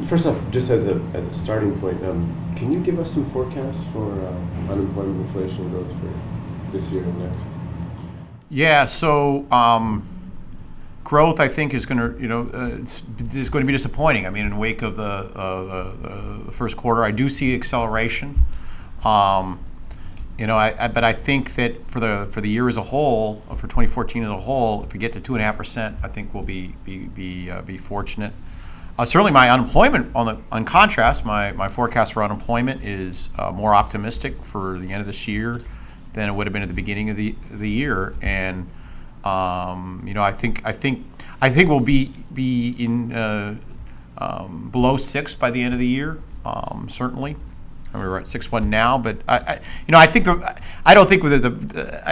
First off, just as a starting point, can you give us some forecasts for unemployment, inflation, growth for this year and next? Yeah. So growth, I think, is going to it's going to be disappointing. I mean, in the wake of the first quarter, I do see acceleration. But I think that for the year as a whole, for 2014 as a whole, if we get to 2.5%, I think we'll be fortunate. Certainly, my unemployment, on contrast, my forecast for unemployment is more optimistic for the end of this year than it would have been at the beginning of the year, and I think we'll be in below 6 by the end of the year, certainly. I mean, we're at 6.1 now, but I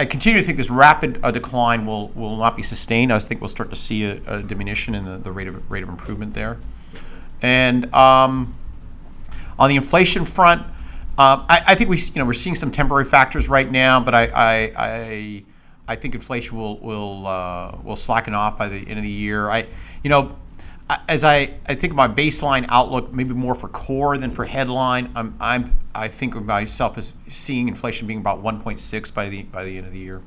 continue to think this rapid decline will not be sustained. I think we'll start to see a diminution in the rate of improvement there. And on the inflation front, I think we're seeing some temporary factors right now, but I think inflation will slacken off by the end of the year. As I think of my baseline outlook, maybe more for core than for headline, I think of myself as seeing inflation being about 1.6 by the end of the year.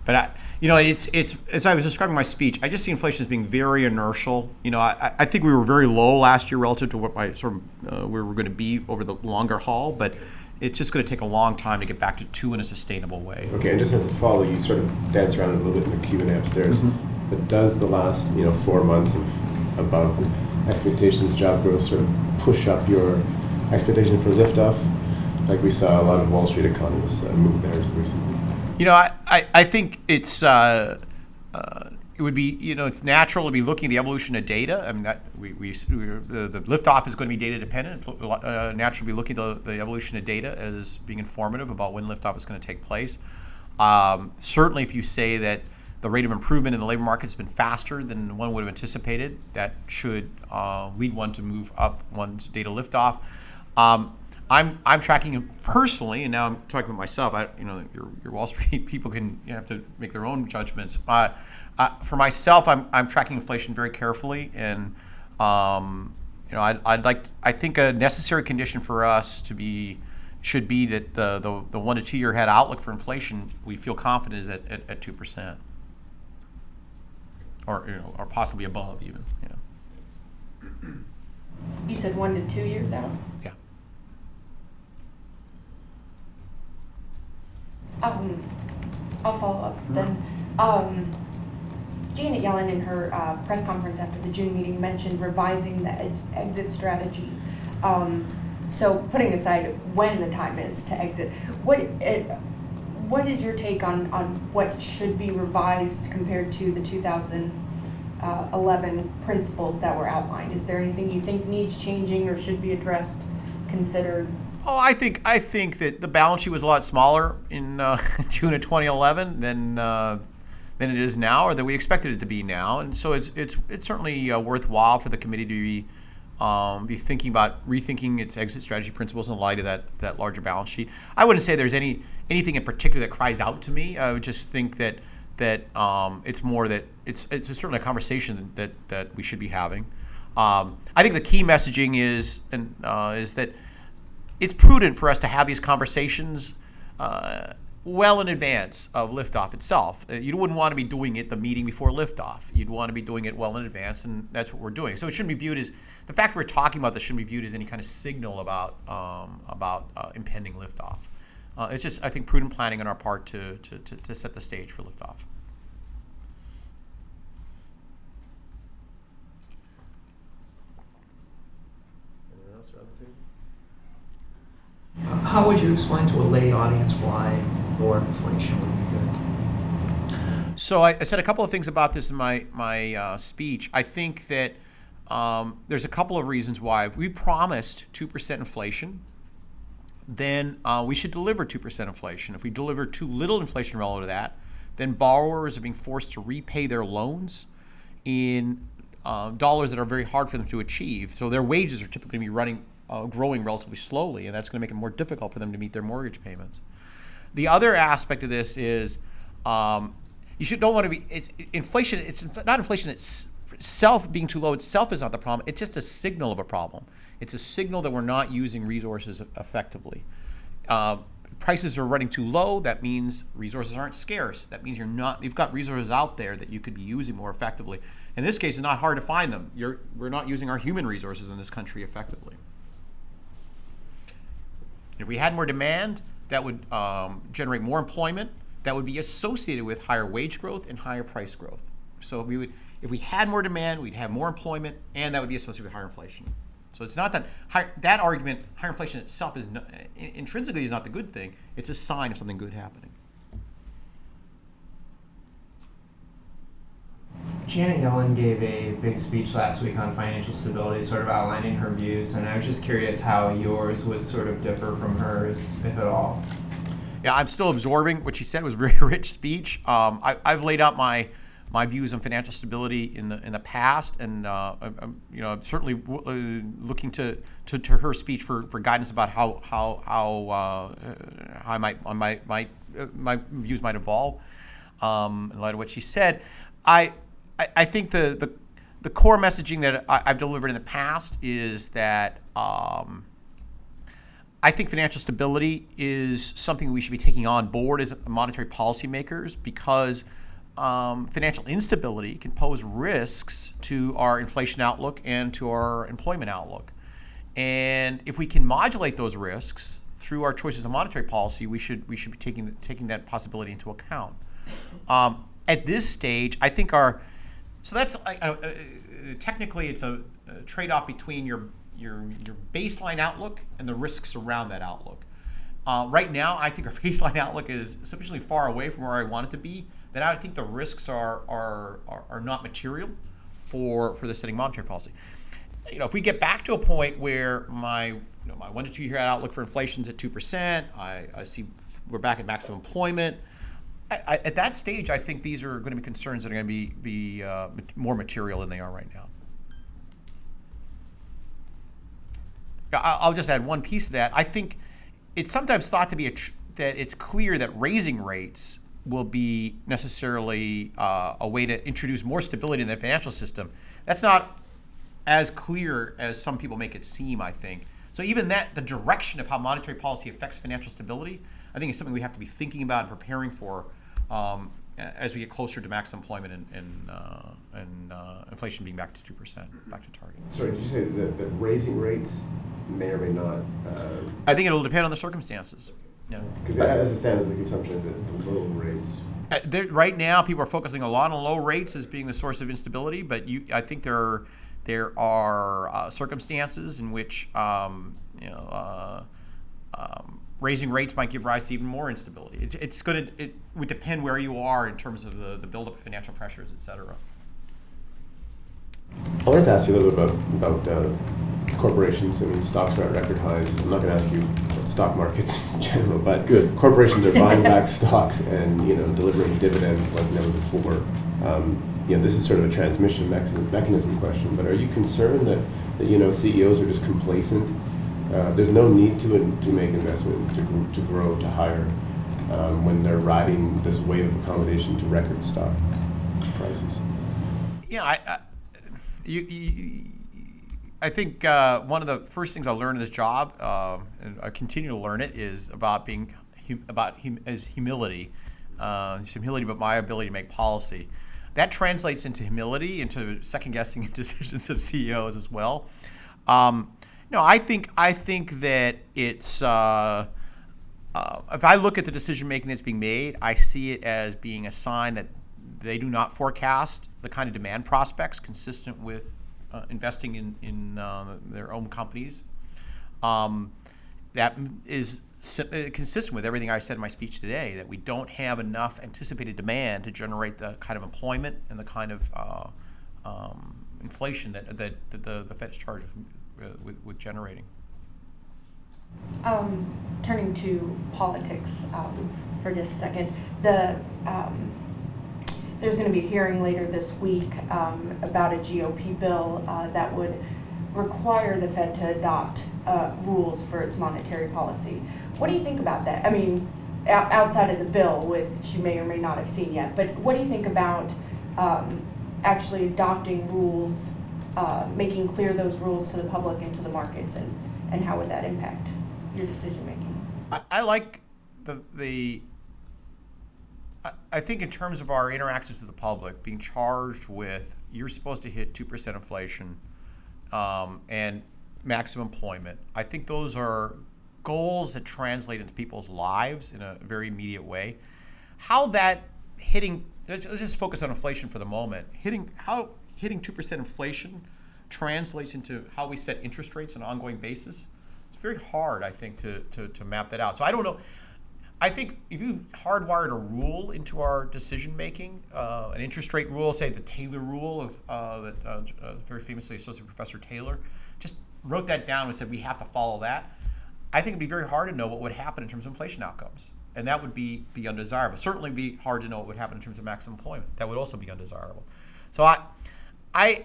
But it's as I was describing my speech, I just see inflation as being very inertial. I think we were very low last year relative to what where we're going to be over the longer haul, but it's just going to take a long time to get back to 2 in a sustainable way. Okay, and just as a follow, you sort of danced around it a little bit in the Q&A upstairs. Mm-hmm. But does the last 4 months of above expectations job growth sort of push up your expectation for liftoff? Like we saw a lot of Wall Street economists move theirs recently. I think it's it would be it's natural to be looking at the evolution of data. I mean that the liftoff is going to be data dependent. It's natural to be looking at the evolution of data as being informative about when liftoff is going to take place. Certainly, if you say that the rate of improvement in the labor market has been faster than one would have anticipated, that should lead one to move up one's data liftoff. I'm tracking it personally, and now I'm talking about myself. Your Wall Street people have to make their own judgments. For myself, I'm tracking inflation very carefully, and I think a necessary condition for us should be that the 1 to 2 year ahead outlook for inflation we feel confident is at 2%, or possibly above even. Yeah. You said 1 to 2 years out? Yeah. I'll follow up then. Janet Yellen in her press conference after the June meeting mentioned revising the exit strategy. So putting aside when the time is to exit, what is your take on what should be revised compared to the 2011 principles that were outlined? Is there anything you think needs changing or should be addressed, considered? Oh, I think that the balance sheet was a lot smaller in June of 2011 than it is now, or that we expected it to be now, and so it's certainly worthwhile for the committee to be thinking about rethinking its exit strategy principles in light of that larger balance sheet. I wouldn't say there's anything in particular that cries out to me. I would just think that it's more that it's certainly a conversation that we should be having. I think the key messaging is that it's prudent for us to have these conversations well in advance of liftoff itself. You wouldn't want to be doing it the meeting before liftoff. You'd want to be doing it well in advance, and that's what we're doing. So it shouldn't be viewed as the fact we're talking about this shouldn't be viewed as any kind of signal about impending liftoff. It's just, I think, prudent planning on our part to set the stage for liftoff. How would you explain to a lay audience why lower inflation would be good? So I said a couple of things about this in my speech. I think that there's a couple of reasons why. If we promised 2% inflation, then we should deliver 2% inflation. If we deliver too little inflation relative to that, then borrowers are being forced to repay their loans in dollars that are very hard for them to achieve. So their wages are typically going to be growing relatively slowly, and that's going to make it more difficult for them to meet their mortgage payments. The other aspect of this is don't want to be. It's inflation. It's not inflation that's being too low itself is not the problem. It's just a signal of a problem. It's a signal that we're not using resources effectively. Prices are running too low. That means resources aren't scarce. That means you've got resources out there that you could be using more effectively. In this case, it's not hard to find them. We're not using our human resources in this country effectively. If we had more demand, that would generate more employment. That would be associated with higher wage growth and higher price growth. So if we had more demand, we'd have more employment, and that would be associated with higher inflation. So it's not that argument, higher inflation itself is intrinsically is not the good thing. It's a sign of something good happening. Janet Yellen gave a big speech last week on financial stability, sort of outlining her views, and I was just curious how yours would sort of differ from hers, if at all. Yeah, I'm still absorbing what she said. It was a very rich speech. I've laid out my views on financial stability in the past, and I'm certainly looking to her speech for guidance about how my views might evolve in light of what she said. I think the core messaging that I've delivered in the past is that I think financial stability is something we should be taking on board as monetary policymakers, because financial instability can pose risks to our inflation outlook and to our employment outlook. And if we can modulate those risks through our choices of monetary policy, we should be taking that possibility into account. At this stage, I think that's technically it's a trade-off between your baseline outlook and the risks around that outlook. Right now, I think our baseline outlook is sufficiently far away from where I want it to be that I think the risks are not material for the setting monetary policy. If we get back to a point where my 1 to 2 year outlook for inflation is at 2%, I see we're back at maximum employment. At that stage, I think these are going to be concerns that are going to be more material than they are right now. I'll just add one piece to that. I think it's sometimes thought to be that it's clear that raising rates will be necessarily a way to introduce more stability in the financial system. That's not as clear as some people make it seem, I think. So even the direction of how monetary policy affects financial stability, I think is something we have to be thinking about and preparing for as we get closer to maximum employment and inflation being back to 2%, back to target. Sorry, did you say that raising rates may or may not? I think it'll depend on the circumstances. Yeah. Because as it stands, the assumption is that low rates. Right now, people are focusing a lot on low rates as being the source of instability, but I think there are circumstances in which raising rates might give rise to even more instability. It would depend where you are in terms of the buildup of financial pressures, et cetera. I wanted to ask you a little bit about corporations. I mean, stocks are at record highs. I'm not going to ask you about stock markets in general, but good. Corporations are buying back stocks and delivering dividends like never before. This is sort of a transmission mechanism question. But are you concerned that CEOs are just complacent? There's no need to make investment to grow to hire when they're riding this wave of accommodation to record stock prices. Yeah, I think one of the first things I learned in this job, and I continue to learn it, is about humility. Humility about my ability to make policy. That translates into humility, into second guessing decisions of CEOs as well. I think that it's. If I look at the decision making that's being made, I see it as being a sign that they do not forecast the kind of demand prospects consistent with investing in their own companies. That is consistent with everything I said in my speech today, that we don't have enough anticipated demand to generate the kind of employment and the kind of inflation that the Fed is charged with generating. Turning to politics for just a second, there's going to be a hearing later this week about a GOP bill that would require the Fed to adopt rules for its monetary policy. What do you think about that? I mean, outside of the bill, which you may or may not have seen yet, but what do you think about actually adopting rules, making clear those rules to the public and to the markets, and how would that impact your decision making? I like I think in terms of our interactions with the public, being charged with you're supposed to hit 2% inflation and maximum employment, I think those are goals that translate into people's lives in a very immediate way. How that let's just focus on inflation for the moment. How hitting 2% inflation translates into how we set interest rates on an ongoing basis. It's very hard, I think, to map that out. So I don't know. I think if you hardwired a rule into our decision making, an interest rate rule, say the Taylor rule that very famously Associate Professor Taylor just wrote that down and said we have to follow that, I think it'd be very hard to know what would happen in terms of inflation outcomes. And that would be undesirable. Certainly be hard to know what would happen in terms of maximum employment. That would also be undesirable. So I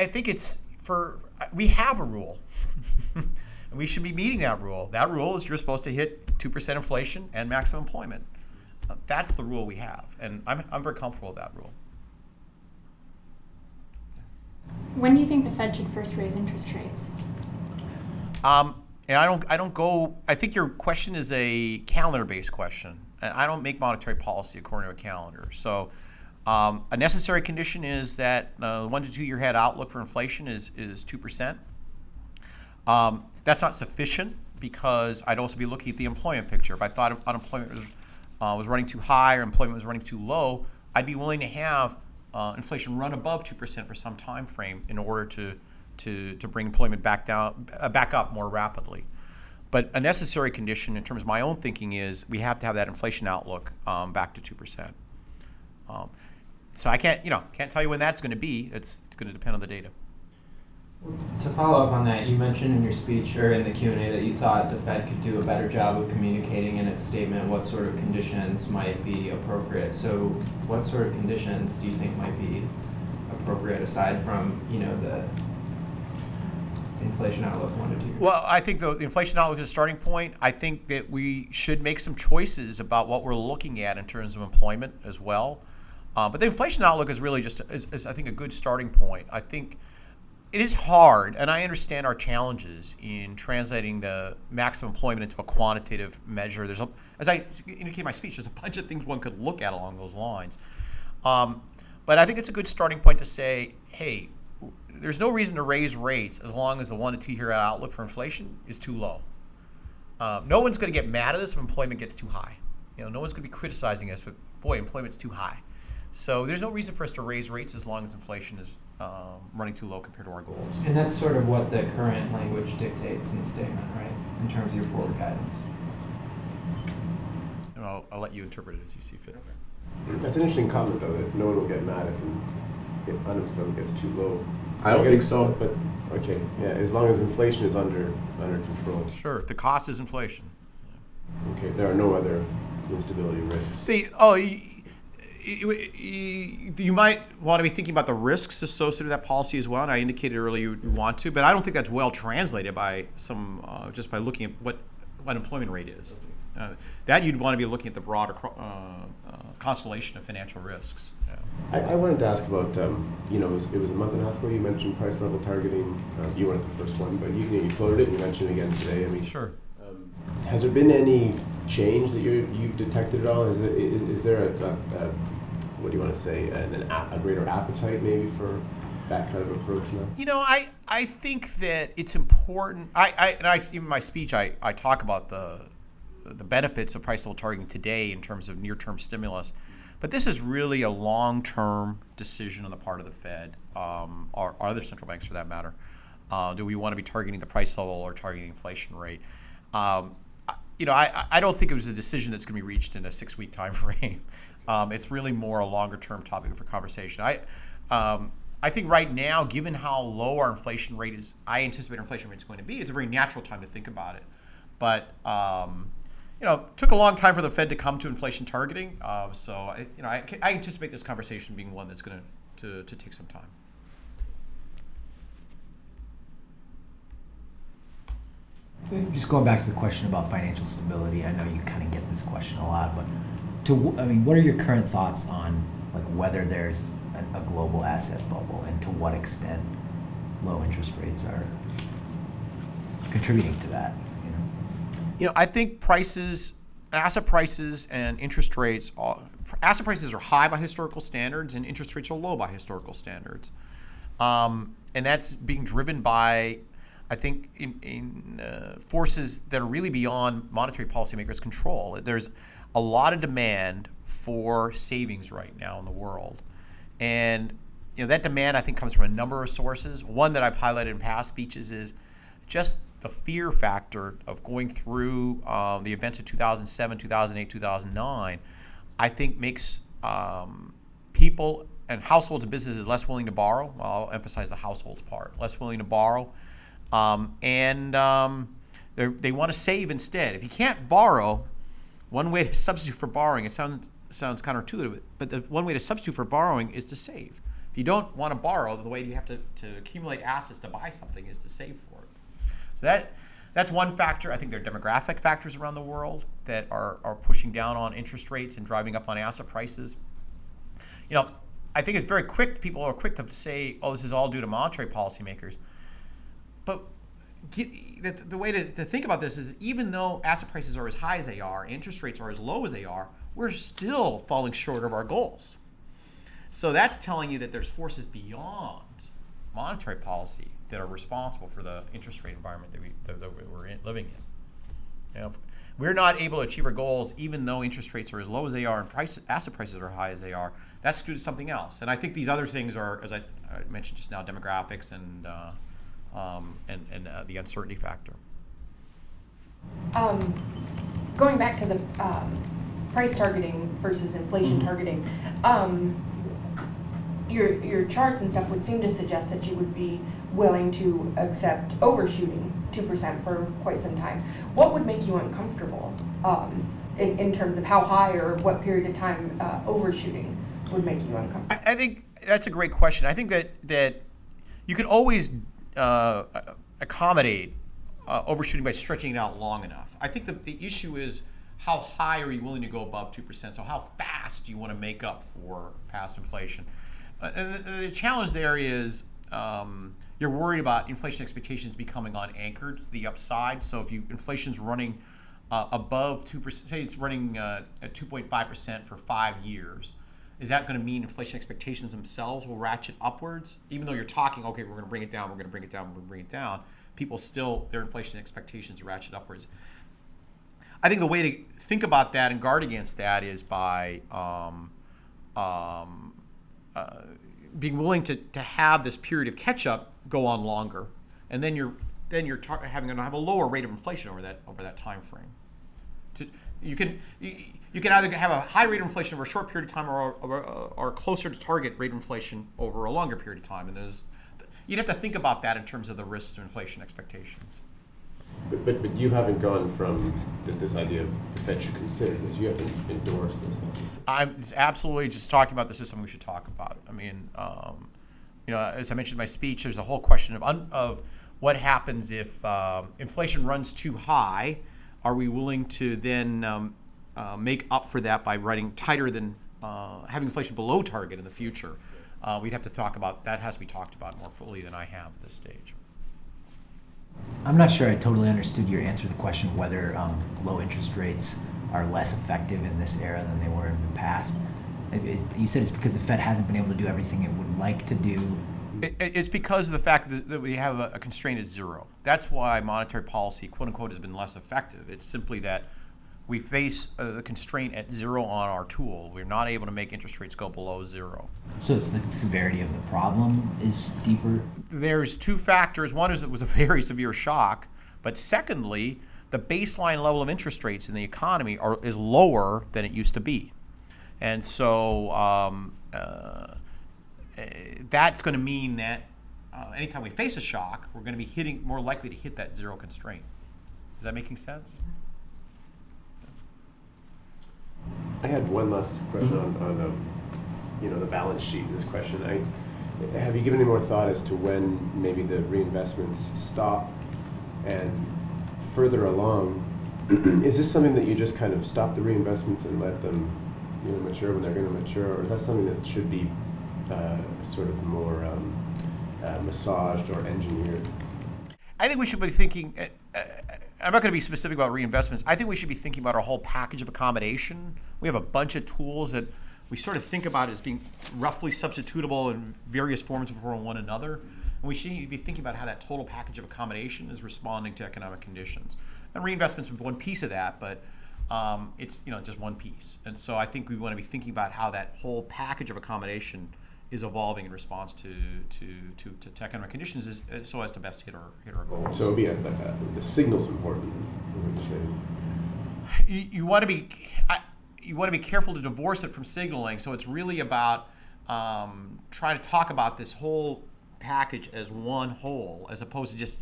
think we have a rule. And we should be meeting that rule. That rule is you're supposed to hit 2% inflation and maximum employment. That's the rule we have. And I'm very comfortable with that rule. When do you think the Fed should first raise interest rates? And I think your question is a calendar-based question. And I don't make monetary policy according to a calendar. So a necessary condition is that the 1 to 2 year head outlook for inflation is 2%. That's not sufficient because I'd also be looking at the employment picture. If I thought unemployment was running too high or employment was running too low, I'd be willing to have inflation run above 2% for some time frame in order to bring employment back up more rapidly. But a necessary condition in terms of my own thinking is we have to have that inflation outlook back to 2%. So I can't tell you when that's going to be. It's going to depend on the data. To follow up on that, you mentioned in your speech or in the Q&A that you thought the Fed could do a better job of communicating in its statement what sort of conditions might be appropriate. So what sort of conditions do you think might be appropriate aside from, the inflation outlook 1 to 2 years? Well, I think the inflation outlook is a starting point. I think that we should make some choices about what we're looking at in terms of employment as well. But the inflation outlook is really just, I think, a good starting point. I think it is hard, and I understand our challenges in translating the maximum employment into a quantitative measure. As I indicated in my speech, there's a bunch of things one could look at along those lines. But I think it's a good starting point to say, hey, there's no reason to raise rates as long as the 1 to 2 year outlook for inflation is too low. No one's going to get mad at us if employment gets too high. No one's going to be criticizing us, but boy, employment's too high. So there's no reason for us to raise rates as long as inflation is running too low compared to our goals. And that's sort of what the current language dictates in the statement, right? In terms of your forward guidance. And I'll let you interpret it as you see fit. That's an interesting comment, though, that no one will get mad if unemployment gets too low. I don't think so. But okay, yeah, as long as inflation is under control. Sure, the cost is inflation. Okay, there are no other instability risks. You might want to be thinking about the risks associated with that policy as well, and I indicated earlier you want to, but I don't think that's well translated by just by looking at what unemployment rate is. That you'd want to be looking at the broader constellation of financial risks. Yeah. I wanted to ask about, it was a month and a half ago you mentioned price level targeting. You weren't the first one, but you floated it and you mentioned it again today. I mean, sure. Has there been any change that you've detected at all? Is there a what do you want to say, a greater appetite maybe for that kind of approach now? I think that it's important. Even in my speech, I talk about the benefits of price level targeting today in terms of near-term stimulus. But this is really a long-term decision on the part of the Fed, or other central banks for that matter. Do we want to be targeting the price level or targeting the inflation rate? I don't think it was a decision that's going to be reached in a 6-week time frame. It's really more a longer-term topic for conversation. I think right now, given how low our inflation rate is, I anticipate our inflation rate is going to be. It's a very natural time to think about it. But it took a long time for the Fed to come to inflation targeting. So I anticipate this conversation being one that's going to take some time. Just going back to the question about financial stability, I know you kind of get this question a lot, but what are your current thoughts on whether there's a global asset bubble, and to what extent low interest rates are contributing to that. I think asset prices and interest rates, asset prices are high by historical standards and interest rates are low by historical standards. And that's being driven by, I think, in forces that are really beyond monetary policymakers' control. There's a lot of demand for savings right now in the world. And that demand, I think, comes from a number of sources. One that I've highlighted in past speeches is just the fear factor of going through the events of 2007, 2008, 2009, I think makes people and households and businesses less willing to borrow. Well, I'll emphasize the households part, less willing to borrow. And they want to save instead. If you can't borrow, one way to substitute for borrowing, it sounds counterintuitive, but the one way to substitute for borrowing is to save. If you don't want to borrow, the way you have to accumulate assets to buy something is to save for it. So that's one factor. I think there are demographic factors around the world that are pushing down on interest rates and driving up on asset prices. I think it's very quick. People are quick to say, "Oh, this is all due to monetary policymakers." But the way to think about this is, even though asset prices are as high as they are, interest rates are as low as they are, we're still falling short of our goals. So that's telling you that there's forces beyond monetary policy that are responsible for the interest rate environment that we're living in. If we're not able to achieve our goals, even though interest rates are as low as they are and asset prices are high as they are, that's due to something else. And I think these other things are, as I mentioned just now, demographics and the uncertainty factor. Going back to the price targeting versus inflation targeting, your charts and stuff would seem to suggest that you would be willing to accept overshooting 2% for quite some time. What would make you uncomfortable in terms of how high or what period of time overshooting would make you uncomfortable? I think that's a great question. I think that you can always accommodate overshooting by stretching it out long enough. I think the issue is, how high are you willing to go above 2%? So how fast do you want to make up for past inflation? And the challenge there is you're worried about inflation expectations becoming unanchored to the upside. So if inflation's running above 2%, say it's running at 2.5% for 5 years, is that going to mean inflation expectations themselves will ratchet upwards? Even though you're talking, okay, we're going to bring it down, we're going to bring it down, we're going to bring it down, people still, their inflation expectations ratchet upwards. I think the way to think about that and guard against that is by being willing to have this period of catch-up go on longer, and then you're having to have a lower rate of inflation over that time frame. You can either have a high rate of inflation over a short period of time, or closer to target rate of inflation over a longer period of time. And you'd have to think about that in terms of the risks to inflation expectations. But you haven't gone from this idea of the Fed should consider this. You haven't endorsed this necessarily. I'm absolutely just talking about this is something we should talk about. I mean, as I mentioned in my speech, there's a whole question of what happens if inflation runs too high. Are we willing to then make up for that by running tighter than having inflation below target in the future? We'd have to talk about that. Has to be talked about more fully than I have at this stage. I'm not sure I totally understood your answer to the question whether low interest rates are less effective in this era than they were in the past. You said it's because the Fed hasn't been able to do everything it would like to do. It's because of the fact that we have a constraint at zero. That's why monetary policy, quote unquote, has been less effective. It's simply that we face the constraint at zero on our tool. We're not able to make interest rates go below zero. So it's the severity of the problem is deeper? There's two factors. One is it was a very severe shock, but secondly, the baseline level of interest rates in the economy is lower than it used to be. And so that's going to mean that anytime we face a shock, we're going to be more likely to hit that zero constraint. Is that making sense? I had one last question on the balance sheet. This question, have you given any more thought as to when maybe the reinvestments stop, and further along, is this something that you just kind of stop the reinvestments and let them mature when they're going to mature, or is that something that should be sort of more massaged or engineered? I think we should be thinking. I'm not going to be specific about reinvestments. I think we should be thinking about our whole package of accommodation. We have a bunch of tools that we sort of think about as being roughly substitutable in various forms for one another. And we should be thinking about how that total package of accommodation is responding to economic conditions. And reinvestments is one piece of that, but it's just one piece. And so I think we want to be thinking about how that whole package of accommodation is evolving in response to economic conditions, so as to best hit our goals. So it'll be the signal's important. What would you say? You want to be careful to divorce it from signaling. So it's really about trying to talk about this whole package as one whole, as opposed to just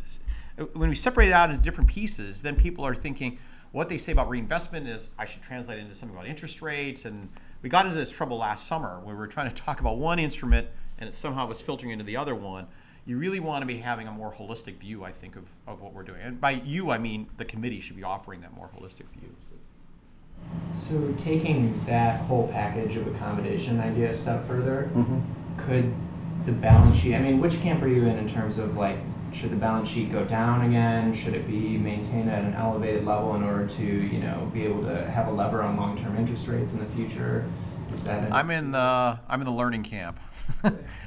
when we separate it out into different pieces. Then people are thinking what they say about reinvestment is I should translate it into something about interest rates, and we got into this trouble last summer where we were trying to talk about one instrument and it somehow was filtering into the other one. You really want to be having a more holistic view, I think, of what we're doing. And by you, I mean the committee should be offering that more holistic view. So taking that whole package of accommodation idea a step further, could the balance sheet, I mean, which camp are you in terms of like, should the balance sheet go down again? Should it be maintained at an elevated level in order to, be able to have a lever on long-term interest rates in the future? Is that I'm in the learning camp.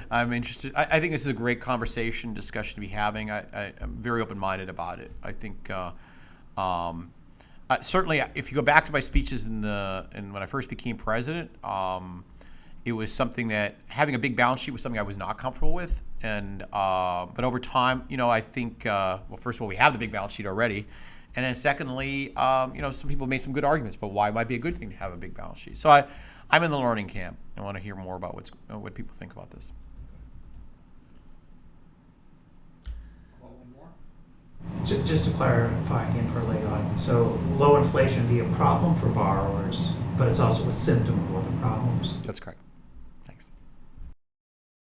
I'm interested. I think this is a great discussion to be having. I'm very open-minded about it. I think certainly, if you go back to my speeches when I first became president, it was something that having a big balance sheet was something I was not comfortable with. And but over time, I think first of all, we have the big balance sheet already, and then secondly, some people made some good arguments about why it might be a good thing to have a big balance sheet. So I'm in the learning camp. I want to hear more about what people think about this. Just to clarify again for a lay audience, so low inflation be a problem for borrowers, but it's also a symptom of other problems. That's correct.